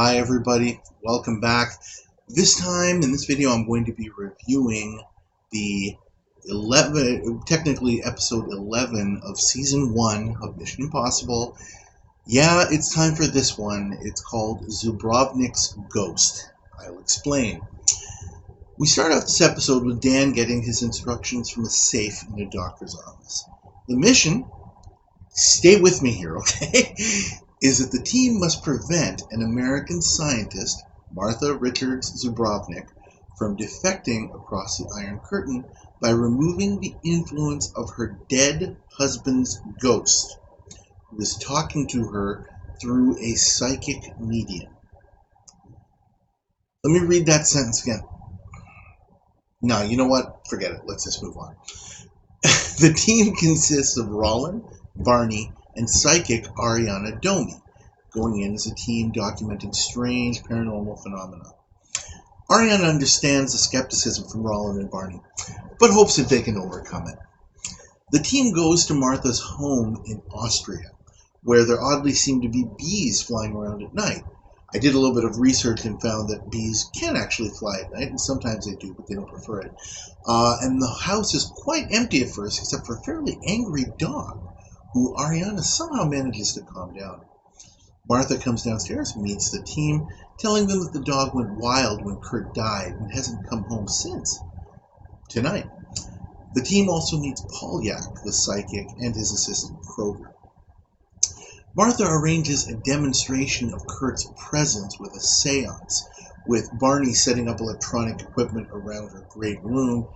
Hi everybody, welcome back. This time in this video I'm going to be reviewing the technically episode 11 of season 1 of Mission Impossible. Yeah, it's time for this one. It's called ZUBROVNIK'S Ghost. I'll explain. We start off this episode with Dan getting his instructions from a safe in a doctor's office. The mission, stay with me here, okay, is that the team must prevent an American scientist, Martha Richards Zubrovnik, from defecting across the Iron Curtain by removing the influence of her dead husband's ghost, who is talking to her through a psychic medium. Let me read that sentence again. No, you know what? Forget it. Let's just move on. The team consists of Rollin, Barney, and psychic Ariana Domi, going in as a team documenting strange paranormal phenomena. Ariana understands the skepticism from Rollin and Barney, but hopes that they can overcome it. The team goes to Martha's home in Austria, where there oddly seem to be bees flying around at night. I did a little bit of research and found that bees can actually fly at night, and sometimes they do, but they don't prefer it. And the house is quite empty at first, except for a fairly angry dog, who Ariana somehow manages to calm down. Martha comes downstairs and meets the team, telling them that the dog went wild when Kurt died and hasn't come home since. Tonight, the team also meets Polyak, the psychic, and his assistant Kroger. Martha arranges a demonstration of Kurt's presence with a seance, with Barney setting up electronic equipment around her great room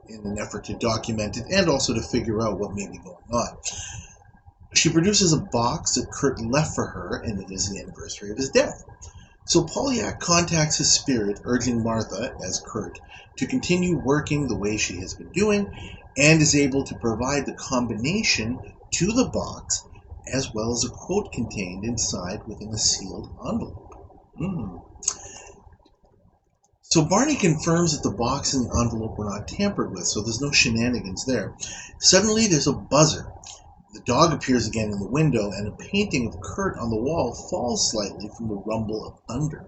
in an effort to document it and also to figure out what may be going on. She produces a box that Kurt left for her, and it is the anniversary of his death. So Polyak contacts his spirit, urging Martha, as Kurt, to continue working the way she has been doing, and is able to provide the combination to the box, as well as a quote contained inside within a sealed envelope. So Barney confirms that the box and the envelope were not tampered with, so there's no shenanigans there. Suddenly there's a buzzer. The dog appears again in the window, and a painting of Kurt on the wall falls slightly from the rumble of thunder.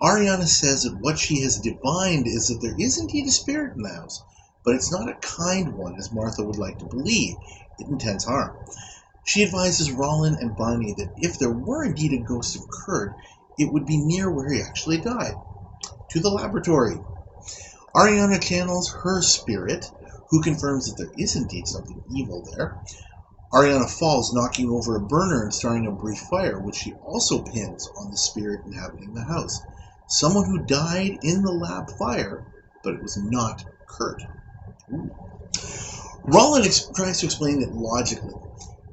Ariana says that what she has divined is that there is indeed a spirit in the house, but it's not a kind one, as Martha would like to believe. It intends harm. She advises Rollin and Barney that if there were indeed a ghost of Kurt, it would be near where he actually died, to the laboratory. Ariana channels her spirit, who confirms that there is indeed something evil there. Ariana falls, knocking over a burner and starting a brief fire, which she also pins on the spirit inhabiting the house. Someone who died in the lab fire, but it was not Kurt. Rollin tries to explain it logically.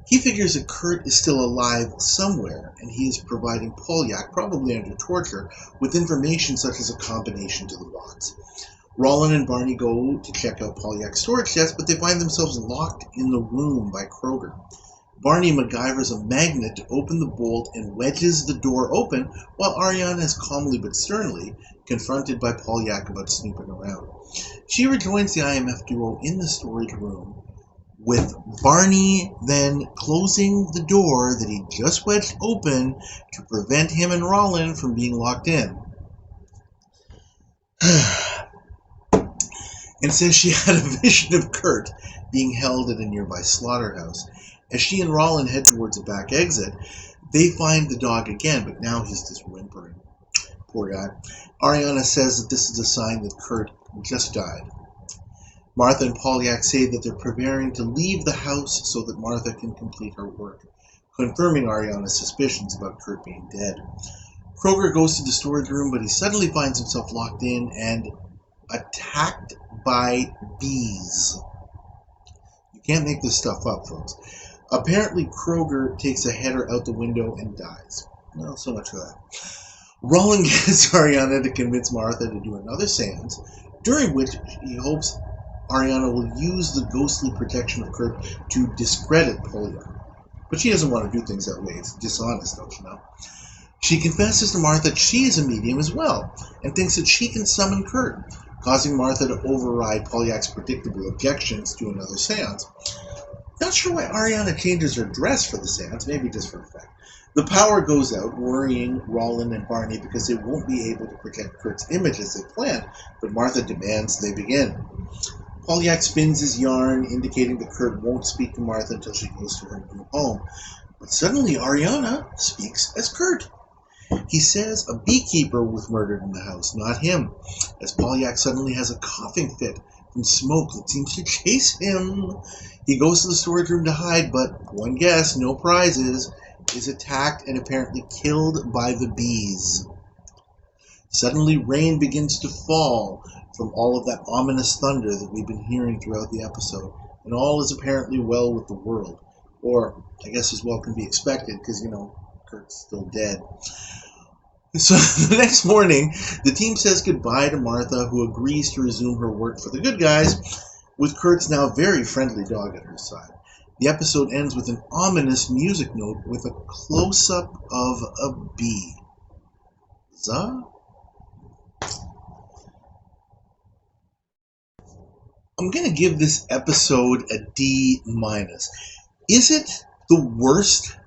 He figures that Kurt is still alive somewhere, and he is providing Polyak, probably under torture, with information such as a combination to the box. Rollin and Barney go to check out Polyak's storage chest, but they find themselves locked in the room by Kroger. Barney MacGyvers a magnet to open the bolt and wedges the door open, while Ariana is calmly but sternly confronted by Polyak about snooping around. She rejoins the IMF duo in the storage room, with Barney then closing the door that he just wedged open to prevent him and Rollin from being locked in. And says she had a vision of Kurt being held at a nearby slaughterhouse. As she and Rollin head towards the back exit, they find the dog again, but now he's just whimpering. Poor guy. Ariana says that this is a sign that Kurt just died. Martha and Polyak say that they're preparing to leave the house so that Martha can complete her work, confirming Ariana's suspicions about Kurt being dead. Kroger goes to the storage room, but he suddenly finds himself locked in and attacked by bees. You can't make this stuff up, folks. Apparently, Kroger takes a header out the window and dies. Well, so much for that. Rollin gets Ariana to convince Martha to do another seance, during which he hopes Ariana will use the ghostly protection of Kurt to discredit Polyak. But she doesn't want to do things that way. It's dishonest, don't you know? She confesses to Martha that she is a medium as well, and thinks that she can summon Kurt, causing Martha to override Polyak's predictable objections to another seance. Not sure why Ariana changes her dress for the seance, maybe just for effect. The power goes out, worrying Roland and Barney because they won't be able to protect Kurt's image as they planned, but Martha demands they begin. Polyak spins his yarn, indicating that Kurt won't speak to Martha until she goes to her new home. But suddenly Ariana speaks as Kurt. He says a beekeeper was murdered in the house, not him, as Polyak suddenly has a coughing fit from smoke that seems to chase him. He goes to the storage room to hide, but one guess, no prizes, is attacked and apparently killed by the bees. Suddenly rain begins to fall from all of that ominous thunder that we've been hearing throughout the episode, and all is apparently well with the world. Or, I guess as well can be expected, because, Kurt's still dead. So the next morning, the team says goodbye to Martha, who agrees to resume her work for the good guys, with Kurt's now very friendly dog at her side. The episode ends with an ominous music note with a close-up of a bee. I'm going to give this episode a D-. Is it the worst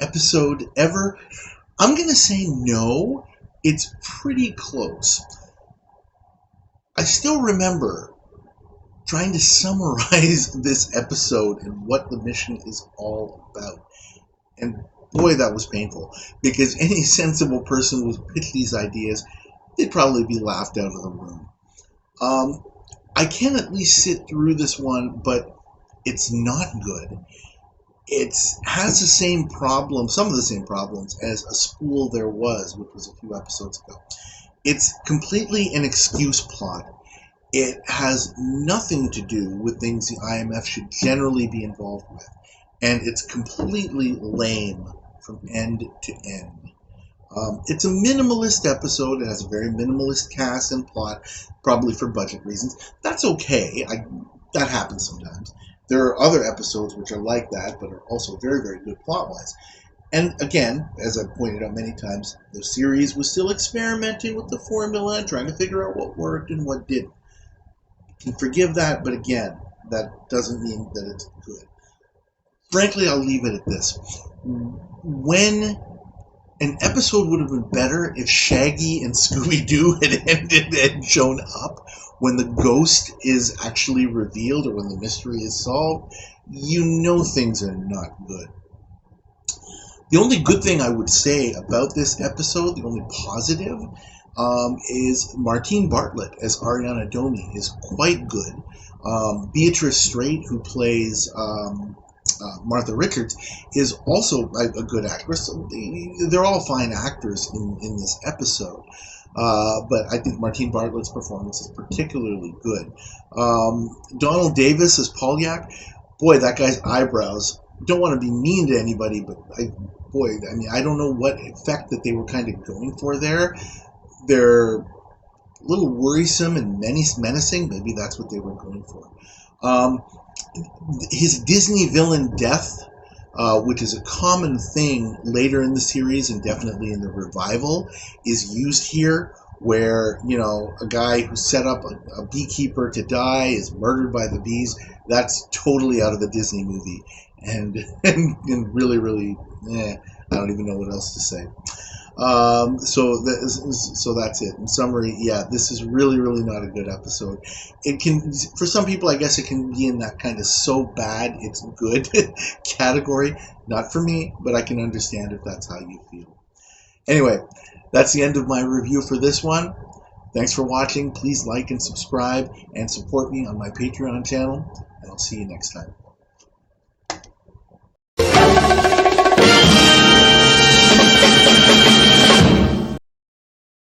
episode ever? I'm going to say no. It's pretty close. I still remember trying to summarize this episode and what the mission is all about. And boy, that was painful, because any sensible person would pitch these ideas, they'd probably be laughed out of the room. I can at least sit through this one, but it's not good. It has the same problem, some of the same problems as A Spool There Was, which was a few episodes ago. It's completely an excuse plot. It has nothing to do with things the IMF should generally be involved with. And it's completely lame from end to end. It's a minimalist episode. It has a very minimalist cast and plot, probably for budget reasons. That's okay. That happens sometimes. There are other episodes which are like that, but are also very, very good plot-wise. And again, as I've pointed out many times, the series was still experimenting with the formula and trying to figure out what worked and what didn't. You can forgive that, but again, that doesn't mean that it's good. Frankly, I'll leave it at this. When an episode would have been better if Shaggy and Scooby-Doo had ended and shown up when the ghost is actually revealed or when the mystery is solved. Things are not good. The only good thing I would say about this episode, the only positive, is Martine Bartlett as Ariana Domi is quite good. Beatrice Straight, who plays Martha Richards, is also a good actress. They're all fine actors in this episode. But I think Martine Bartlett's performance is particularly good. Donald Davis as Polyak, boy, that guy's eyebrows. Don't want to be mean to anybody, but I don't know what effect that they were kind of going for there. They're a little worrisome and menacing. Maybe that's what they were going for. His Disney villain death, which is a common thing later in the series and definitely in the revival, is used here, where a guy who set up a beekeeper to die is murdered by the bees. That's totally out of the Disney movie, and really, really, I don't even know what else to say. So that's it. In summary, this is really, really not a good episode. It can, for some people, I guess it can be in that kind of so bad it's good category. Not for me, but I can understand if that's how you feel. Anyway, that's the end of my review for this one. Thanks for watching. Please like and subscribe and support me on my Patreon channel, and I'll see you next time.